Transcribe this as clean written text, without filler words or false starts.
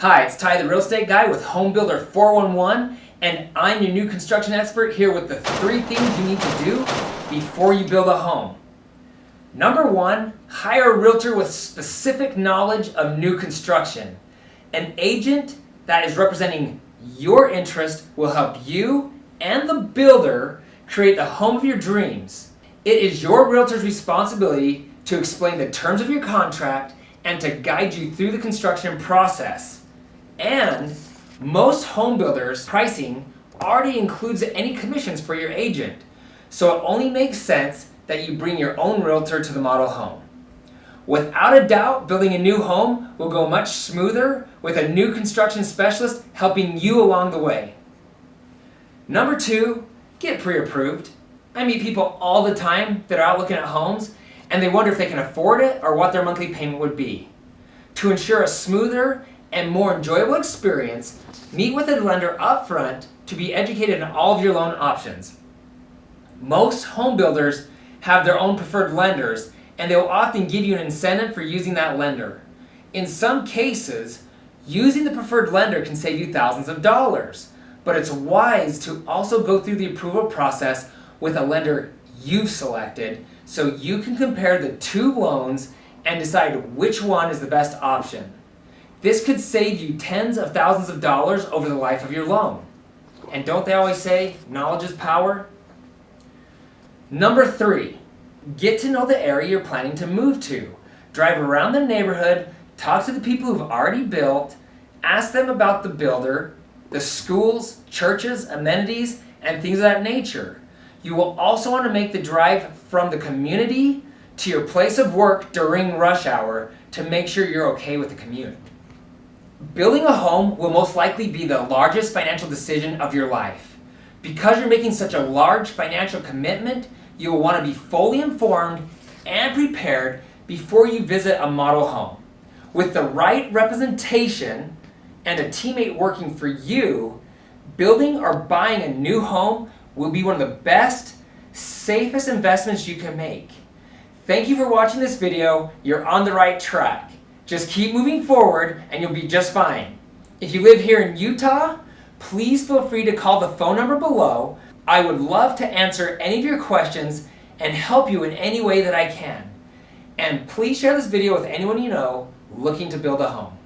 Hi, it's Ty the Real Estate Guy with Home Builder 411, and I'm your new construction expert here with the 3 things you need to do before you build a home. Number 1, hire a realtor with specific knowledge of new construction. An agent that is representing your interest will help you and the builder create the home of your dreams. It is your realtor's responsibility to explain the terms of your contract and to guide you through the construction process. And most home builders' pricing already includes any commissions for your agent, so it only makes sense that you bring your own realtor to the model home. Without a doubt, building a new home will go much smoother with a new construction specialist helping you along the way. Number 2, get pre-approved. I meet people all the time that are out looking at homes and they wonder if they can afford it or what their monthly payment would be. To ensure a smoother and more enjoyable experience, meet with a lender up front to be educated on all of your loan options. Most home builders have their own preferred lenders, and they will often give you an incentive for using that lender. In some cases, using the preferred lender can save you thousands of dollars, but it's wise to also go through the approval process with a lender you've selected so you can compare the 2 loans and decide which one is the best option. This could save you tens of thousands of dollars over the life of your loan. And don't they always say, knowledge is power? Number 3, get to know the area you're planning to move to. Drive around the neighborhood, talk to the people who've already built, ask them about the builder, the schools, churches, amenities, and things of that nature. You will also want to make the drive from the community to your place of work during rush hour to make sure you're okay with the commute. Building a home will most likely be the largest financial decision of your life. Because you're making such a large financial commitment, you will want to be fully informed and prepared before you visit a model home. With the right representation and a teammate working for you, building or buying a new home will be one of the best, safest investments you can make. Thank you for watching this video. You're on the right track. Just keep moving forward and you'll be just fine. If you live here in Utah, please feel free to call the phone number below. I would love to answer any of your questions and help you in any way that I can. And please share this video with anyone you know looking to build a home.